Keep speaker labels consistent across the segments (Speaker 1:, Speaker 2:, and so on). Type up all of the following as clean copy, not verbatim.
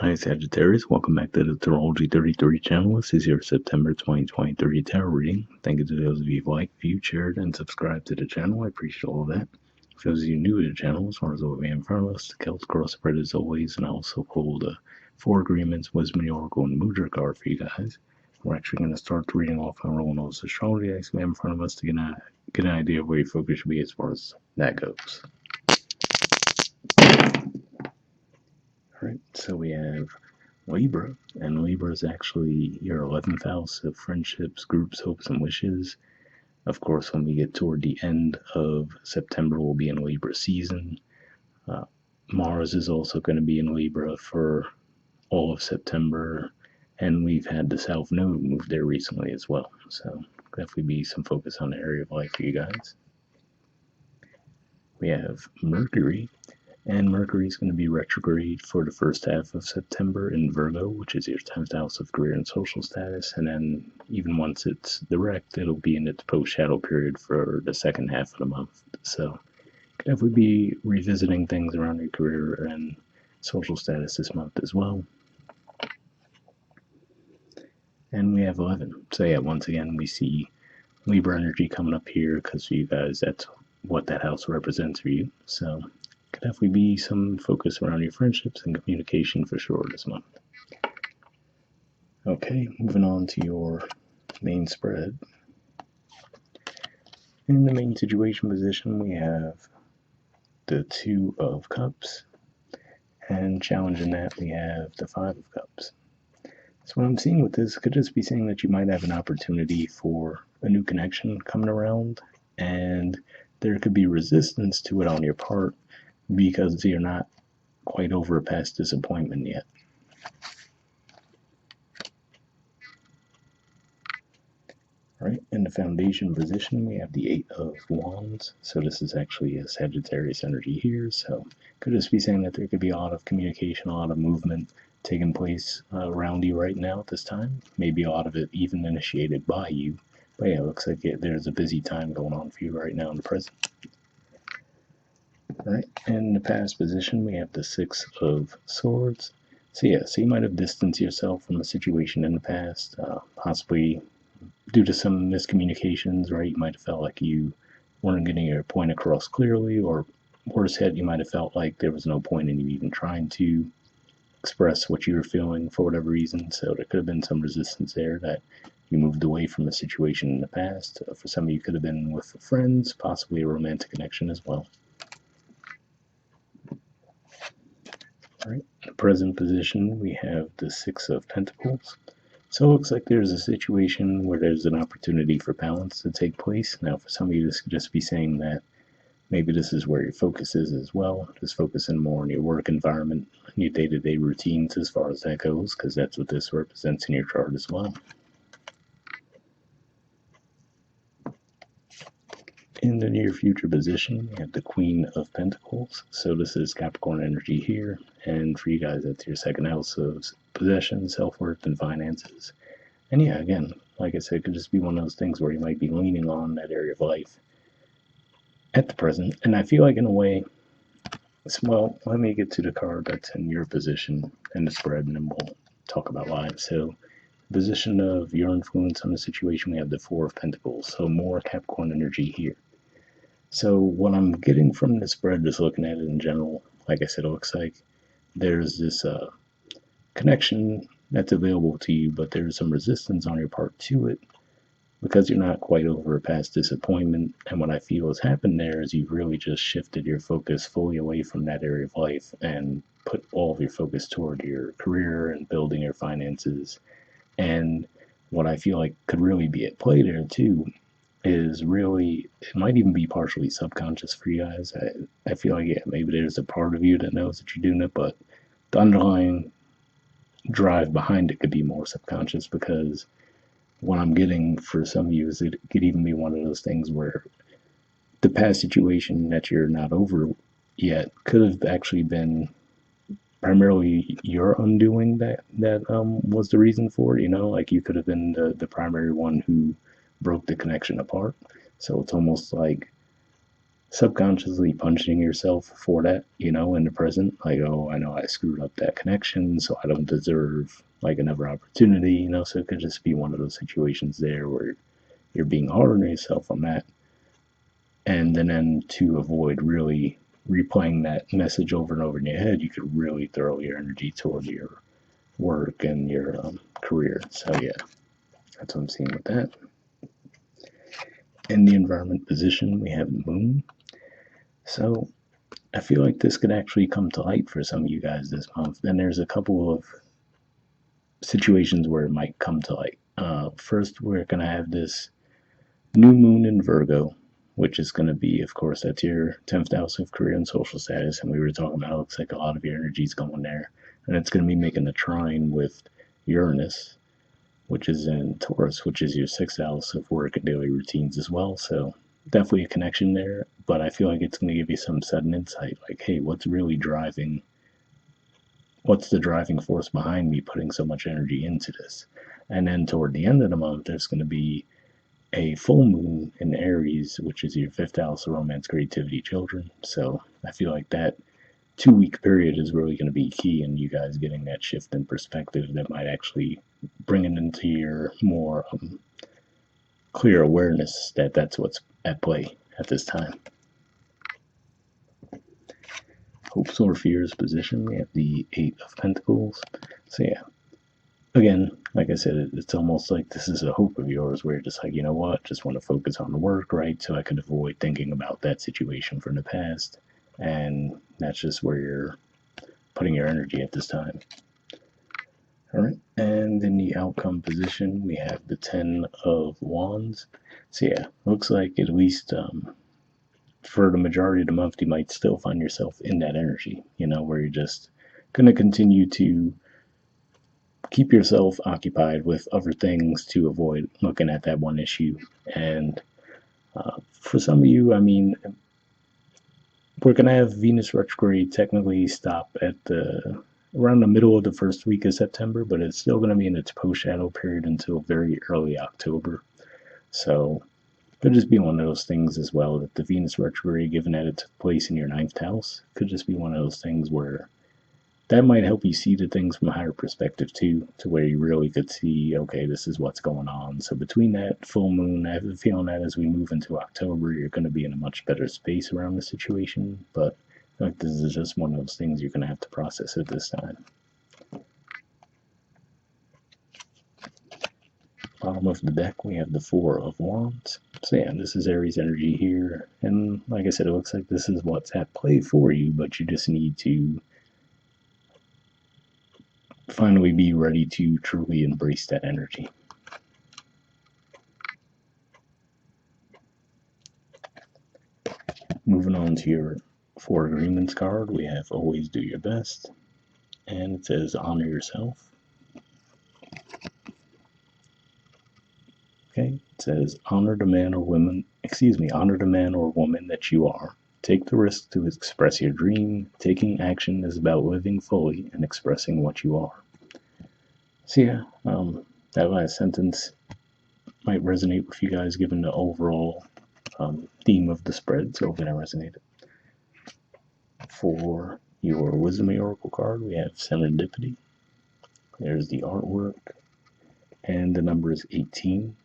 Speaker 1: Hi Sagittarius, welcome back to the Astrology 33 channel. This is your September 2023 tarot reading. Thank you to those of you who liked, viewed, shared, and subscribed to the channel. I appreciate all of that. For those of you new to the channel, as far as what we have in front of us, the Celtic cross spread as always, and I also pulled Four Agreements, Wisdom, the Oracle, and Mudra card for you guys. We're actually going to start the reading off on rolling those astrology decks we have in front of us to get an idea of where your focus should be as far as that goes. Alright, so we have Libra, and Libra is actually your 11th house of friendships, groups, hopes, and wishes. Of course, when we get toward the end of September, we'll be in Libra season. Mars is also going to be in Libra for all of September, and we've had the South Node move there recently as well. So definitely be some focus on the area of life for you guys. We have Mercury, and Mercury is going to be retrograde for the first half of September in Virgo, which is your 10th house of career and social status. And then even once it's direct, it'll be in its post-shadow period for the second half of the month. So could definitely be revisiting things around your career and social status this month as well. And we have 11. So yeah, once again, we see Libra energy coming up here because for you guys, that's what that house represents for you. So could definitely be some focus around your friendships and communication for sure this month. Okay, moving on to your main spread. In the main situation position, we have the Two of Cups, and challenging that, we have the Five of Cups. So what I'm seeing with this could just be saying that you might have an opportunity for a new connection coming around, and there could be resistance to it on your part because you're not quite over a past disappointment yet. Right, in the foundation position, we have the Eight of Wands. So this is actually a Sagittarius energy here. So could just be saying that there could be a lot of communication, a lot of movement taking place around you right now at this time. Maybe a lot of it even initiated by you. But yeah, it looks like there's a busy time going on for you right now in the present. All right, in the past position, we have the Six of Swords. So yeah, so you might have distanced yourself from a situation in the past, possibly due to some miscommunications, right? You might have felt like you weren't getting your point across clearly, or worse yet, you might have felt like there was no point in you even trying to express what you were feeling for whatever reason. So there could have been some resistance there that you moved away from a situation in the past. For some of you, could have been with friends, possibly a romantic connection as well. All right, in the present position, we have the Six of Pentacles. So it looks like there's a situation where there's an opportunity for balance to take place. Now, for some of you, this could just be saying that maybe this is where your focus is as well. Just focusing more on your work environment, your day-to-day routines as far as that goes, because that's what this represents in your chart as well. In the near future position, we have the Queen of Pentacles. So this is Capricorn energy here. And for you guys, that's your second house of possession, self-worth, and finances. And yeah, again, like I said, it could just be one of those things where you might be leaning on that area of life at the present. And I feel like in a way, well, let me get to the card that's in your position and the spread, and then we'll talk about lives. So position of your influence on the situation, we have the Four of Pentacles. So more Capricorn energy here. So what I'm getting from the spread, just looking at it in general, like I said, it looks like there's this connection that's available to you, but there's some resistance on your part to it because you're not quite over a past disappointment. And what I feel has happened there is you've really just shifted your focus fully away from that area of life and put all of your focus toward your career and building your finances. And what I feel like could really be at play there too is really, it might even be partially subconscious for you guys. I feel like, yeah, maybe there's a part of you that knows that you're doing it, but the underlying drive behind it could be more subconscious, because what I'm getting for some of you is it could even be one of those things where the past situation that you're not over yet could have actually been primarily your undoing that was the reason for it. Like you could have been the primary one who broke the connection apart. So it's almost like subconsciously punishing yourself for that, in the present. Like, oh, I know I screwed up that connection, so I don't deserve like another opportunity, So it could just be one of those situations there where you're being hard on yourself on that. And then to avoid really replaying that message over and over in your head, you could really throw your energy towards your work and your career. So yeah, that's what I'm seeing with that. In the environment position, we have the moon. So I feel like this could actually come to light for some of you guys this month. And there's a couple of situations where it might come to light. First, we're going to have this new moon in Virgo, which is going to be, of course, that's your 10th house of career and social status. And we were talking about it looks like a lot of your energy's going there. And it's going to be making a trine with Uranus, which is in Taurus, which is your 6th house of work and daily routines as well. So definitely a connection there. But I feel like it's going to give you some sudden insight like, hey, what's the driving force behind me putting so much energy into this? And then toward the end of the month, there's going to be a full moon in Aries, which is your 5th house of romance, creativity, children. So I feel like that 2 week period is really going to be key in you guys getting that shift in perspective that might actually bring it into your more clear awareness that that's what's at play at this time. Hopes or fears position, we have the 8 of Pentacles. So yeah, again, like I said, it's almost like this is a hope of yours where you're just like, you know what, just want to focus on the work, right? So I could avoid thinking about that situation from the past. And that's just where you're putting your energy at this time. All right, and in the outcome position, we have the 10 of Wands. So yeah, looks like at least for the majority of the month, you might still find yourself in that energy, where you're just going to continue to keep yourself occupied with other things to avoid looking at that one issue. And for some of you, I mean, we're going to have Venus retrograde technically stop at around the middle of the first week of September, but it's still going to be in its post-shadow period until very early October. So could just be one of those things as well that the Venus retrograde, given that it took place in your 9th house, could just be one of those things where that might help you see the things from a higher perspective too, to where you really could see, okay, this is what's going on. So between that full moon, I have a feeling that as we move into October, you're going to be in a much better space around the situation. But I feel like this is just one of those things you're going to have to process at this time. Bottom of the deck, we have the 4 of Wands. So yeah, this is Aries energy here. And like I said, it looks like this is what's at play for you, but you just need to finally be ready to truly embrace that energy. Moving on to your 4 agreements card, we have always do your best. And it says honor yourself. Okay, it says honor the man or woman that you are. Take the risk to express your dream. Taking action is about living fully and expressing what you are. So yeah, that last sentence might resonate with you guys given the overall theme of the spread, so hopefully that resonated. For your Wisdom Oracle card, we have Serendipity. There's the artwork, and the number is 18.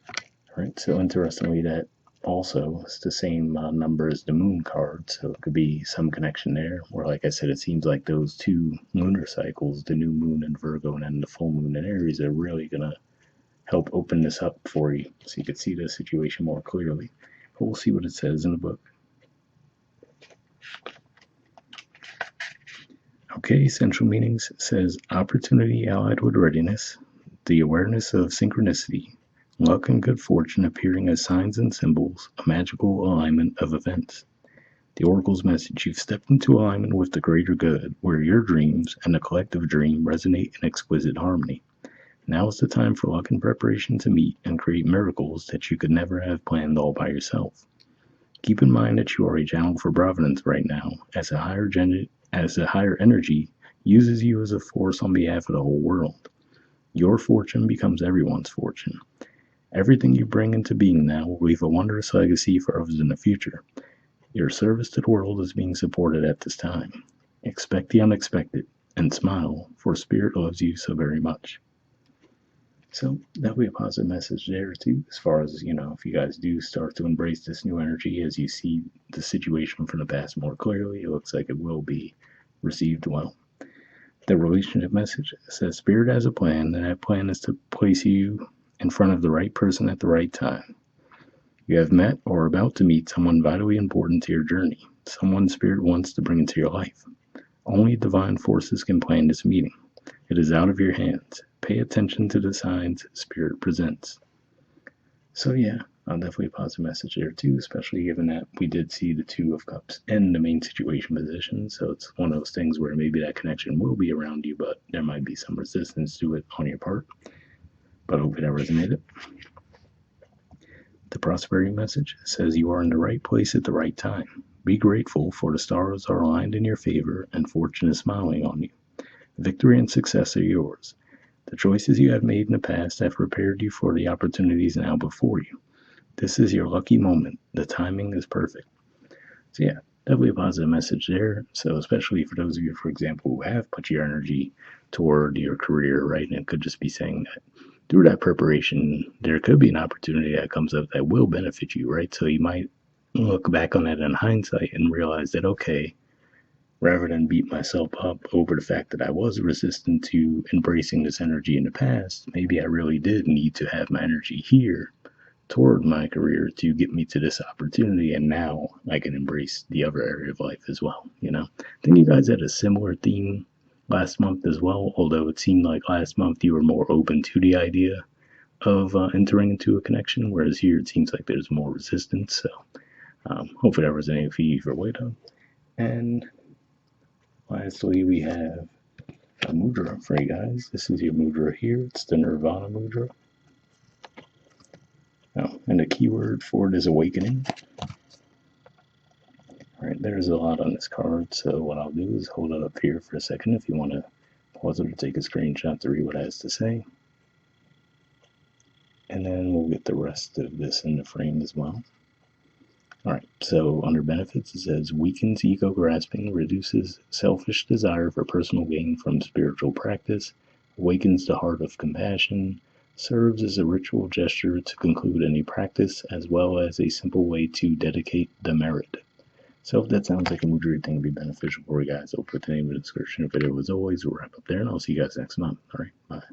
Speaker 1: All right, so interestingly, that also is the same number as the Moon card, so it could be some connection there, where, like I said, it seems like those 2 lunar cycles, the new moon in Virgo and then the full moon in Aries, are really going to help open this up for you so you can see the situation more clearly. But we'll see what it says in the book. Okay, essential meanings says opportunity allied with readiness, the awareness of synchronicity, luck and good fortune appearing as signs and symbols, a magical alignment of events. The Oracle's message: you've stepped into alignment with the greater good, where your dreams and the collective dream resonate in exquisite harmony. Now is the time for luck and preparation to meet and create miracles that you could never have planned all by yourself. Keep in mind that you are a channel for providence right now, as a higher energy uses you as a force on behalf of the whole world. Your fortune becomes everyone's fortune. Everything you bring into being now will leave a wondrous legacy for others in the future. Your service to the world is being supported at this time. Expect the unexpected and smile, for Spirit loves you so very much. So that'll be a positive message there too, as far as, if you guys do start to embrace this new energy as you see the situation from the past more clearly, it looks like it will be received well. The relationship message says Spirit has a plan, and that plan is to place you in front of the right person at the right time. You have met or are about to meet someone vitally important to your journey, someone Spirit wants to bring into your life. Only divine forces can plan this meeting. It is out of your hands. Pay attention to the signs Spirit presents. So yeah, definitely a positive message there too, especially given that we did see the Two of Cups in the main situation position. So it's one of those things where maybe that connection will be around you, but there might be some resistance to it on your part. But hopefully that resonated. The prosperity message says you are in the right place at the right time. Be grateful, for the stars are aligned in your favor and fortune is smiling on you. Victory and success are yours. The choices you have made in the past have prepared you for the opportunities now before you. This is your lucky moment. The timing is perfect. So yeah, definitely a positive message there. So especially for those of you, for example, who have put your energy toward your career, right? And it could just be saying that through that preparation, there could be an opportunity that comes up that will benefit you, right? So you might look back on that in hindsight and realize that, okay, rather than beat myself up over the fact that I was resistant to embracing this energy in the past, maybe I really did need to have my energy here toward my career to get me to this opportunity, and now I can embrace the other area of life as well. I think you guys had a similar theme last month as well, although it seemed like last month you were more open to the idea of entering into a connection, whereas here it seems like there's more resistance. So hopefully that resonated for you either way though. And lastly, we have a mudra for you guys. This is your mudra here. It's the Nirvana mudra. Oh, and the keyword for it is awakening. Alright, there's a lot on this card, so what I'll do is hold it up here for a second if you want to pause it or take a screenshot to read what it has to say. And then we'll get the rest of this in the frame as well. Alright, so under benefits it says weakens ego grasping, reduces selfish desire for personal gain from spiritual practice, awakens the heart of compassion, serves as a ritual gesture to conclude any practice, as well as a simple way to dedicate the merit. So if that sounds like a mudra you think would be beneficial for you guys, I'll put the name in the description of the video as always. We'll wrap up there, and I'll see you guys next month. Alright, bye.